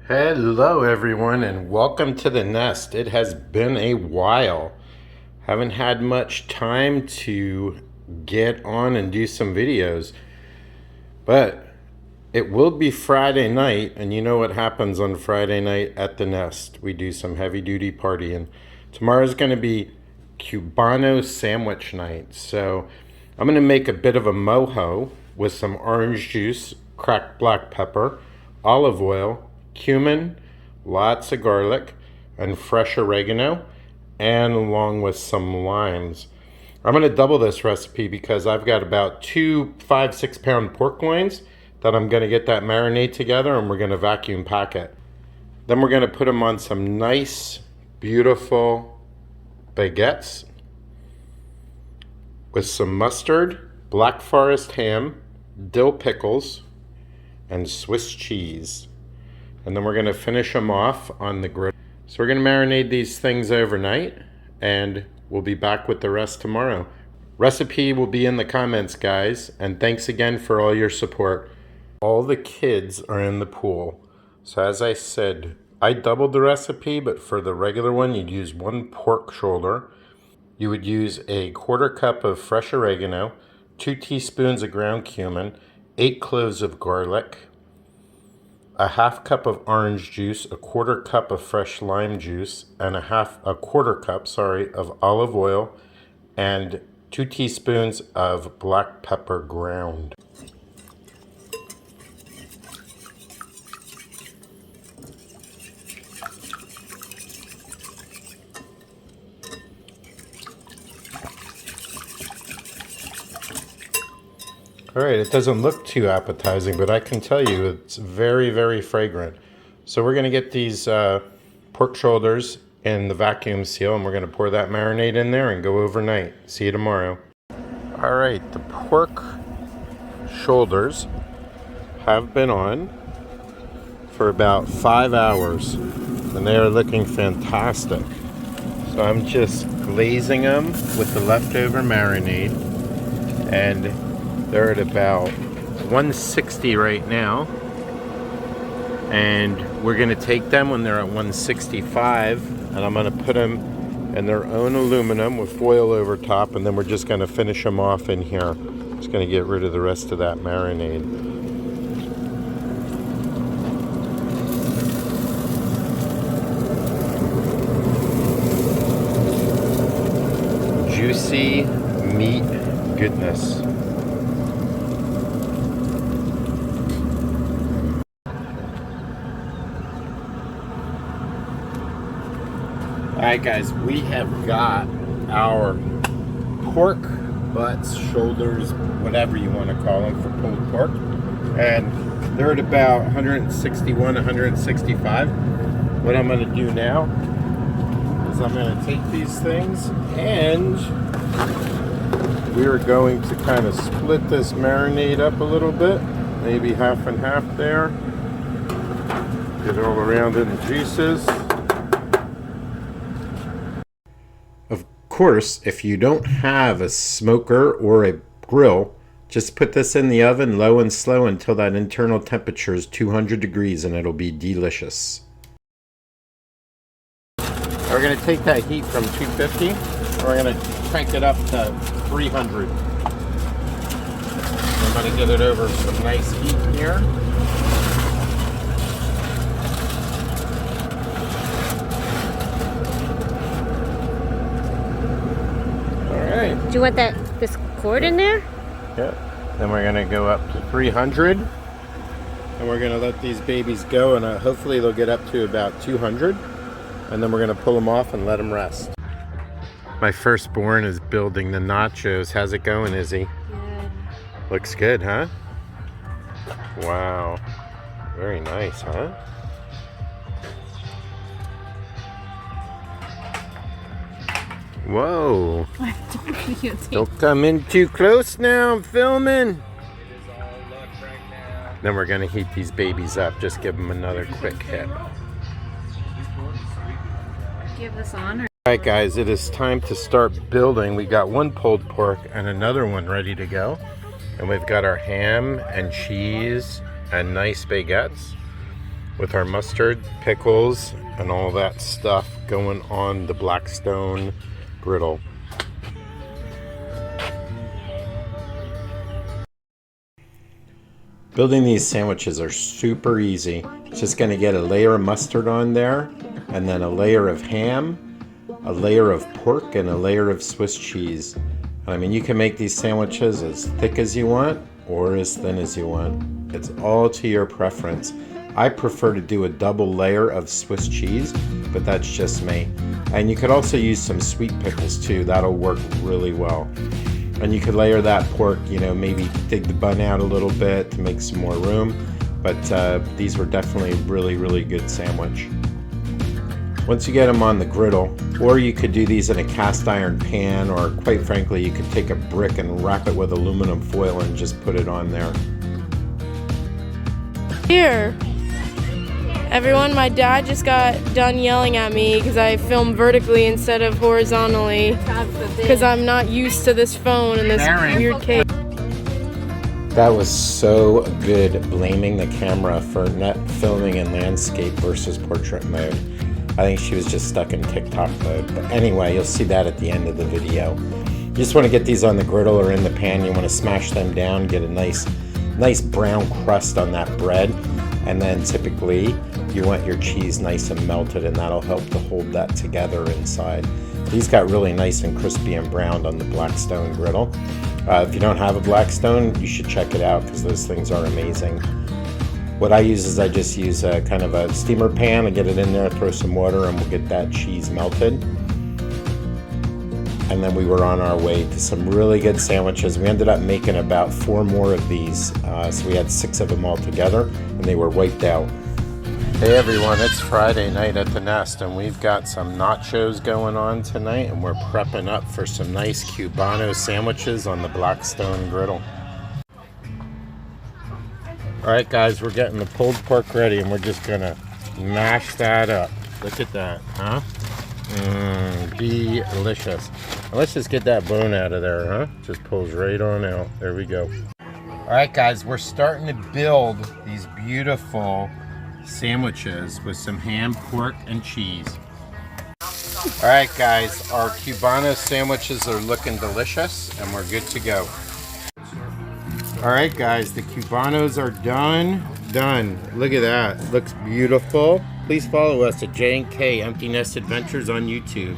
Hello everyone and welcome to the nest. It has been a while. Haven't had much time to get on and do some videos, but it will be Friday night, and you know what happens on Friday night at the nest. We do some heavy duty partying. Tomorrow's going to be Cubano sandwich night, so I'm going to make a bit of a mojo with some orange juice, cracked black pepper, olive oil, cumin, lots of garlic, and fresh oregano, and along with some limes. I'm going to double this recipe because I've got about 2 5-6 pound pork loins that I'm going to get that marinade together, and we're going to vacuum pack it. Then we're going to put them on some nice, beautiful baguettes with some mustard, black forest ham, dill pickles, and Swiss cheese. And then we're going to finish them off on the grill. So we're going to marinate these things overnight, and we'll be back with the rest tomorrow. Recipe will be in the comments, guys, and thanks again for all your support. All the kids are in the pool. So as I said, I doubled the recipe, but for the regular one, you'd use 1 pork shoulder. You would use a 1/4 cup of fresh oregano, 2 teaspoons of ground cumin, 8 cloves of garlic, a 1/2 cup of orange juice, a 1/4 cup of fresh lime juice, and a 1/4 cup, of olive oil, and 2 teaspoons of black pepper ground. All right, it doesn't look too appetizing, but I can tell you it's very, very fragrant. So we're gonna get these pork shoulders in the vacuum seal, and we're gonna pour that marinade in there and go overnight. See you tomorrow. All right, the pork shoulders have been on for about 5 hours, and they are looking fantastic. So I'm just glazing them with the leftover marinade, and they're at about 160 right now, and we're going to take them when they're at 165, and I'm going to put them in their own aluminum with foil over top, and then we're just going to finish them off in here. Just going to get rid of the rest of that marinade. Juicy meat goodness. Alright guys, we have got our pork butts, shoulders, whatever you want to call them for pulled pork, and they're at about 161, 165. What I'm going to do now is I'm going to take these things, and we are going to kind of split this marinade up a little bit, maybe half and half there. Get it all around in the juices. Of course, if you don't have a smoker or a grill, just put this in the oven low and slow until that internal temperature is 200 degrees, and it'll be delicious. We're going to take that heat from 250, and we're going to crank it up to 300. I'm going to get it over some nice heat here. Do you want this cord in there? Yep. Then we're gonna go up to 300, and we're gonna let these babies go, and hopefully they'll get up to about 200, and then we're gonna pull them off and let them rest. My firstborn is building the nachos. How's it going, Izzy? Good. Looks good, huh? Wow. Very nice, huh? Whoa. Don't come in too close now, I'm filming. It is all luck right now. Then we're gonna heat these babies up. Just give them another quick hit. Give this on? Alright guys, it is time to start building. We got 1 pulled pork and another one ready to go. And we've got our ham and cheese and nice baguettes. with our mustard, pickles, and all that stuff going on the Blackstone griddle. Building these sandwiches are super easy. Just going to get a layer of mustard on there, and then a layer of ham, a layer of pork, and a layer of Swiss cheese. I mean, you can make these sandwiches as thick as you want or as thin as you want. It's all to your preference. I prefer to do a double layer of Swiss cheese, but that's just me. And you could also use some sweet pickles too. That'll work really well. And you could layer that pork, you know, maybe dig the bun out a little bit to make some more room. But these were definitely really, really good sandwich. Once you get them on the griddle, or you could do these in a cast iron pan, or quite frankly, you could take a brick and wrap it with aluminum foil and just put it on there. Here, everyone, my dad just got done yelling at me because I film vertically instead of horizontally because I'm not used to this phone and this weird case. That was so good, blaming the camera for not filming in landscape versus portrait mode. I think she was just stuck in TikTok mode. But anyway, you'll see that at the end of the video. You just want to get these on the griddle or in the pan. You want to smash them down, get a nice brown crust on that bread. And then typically you want your cheese nice and melted, and that'll help to hold that together inside. These got really nice and crispy and browned on the Blackstone griddle. If you don't have a Blackstone, you should check it out because those things are amazing. What I use is I just use a kind of a steamer pan and get it in there, throw some water, and we'll get that cheese melted. And then we were on our way to some really good sandwiches. We ended up making about 4 more of these, so we had 6 of them all together, and they were wiped out. Hey everyone, it's Friday night at the Nest, and we've got some nachos going on tonight, and we're prepping up for some nice Cubano sandwiches on the Blackstone griddle. Alright guys, we're getting the pulled pork ready, and we're just gonna mash that up. Look at that, huh? Delicious. Now let's just get that bone out of there, huh? Just pulls right on out. There we go. Alright guys, we're starting to build these beautiful sandwiches with some ham, pork, and cheese. Alright guys, our Cubano sandwiches are looking delicious, and we're good to go. Alright guys, the Cubanos are done. Look at that. Looks beautiful. Please follow us at J&K Empty Nest Adventures on YouTube.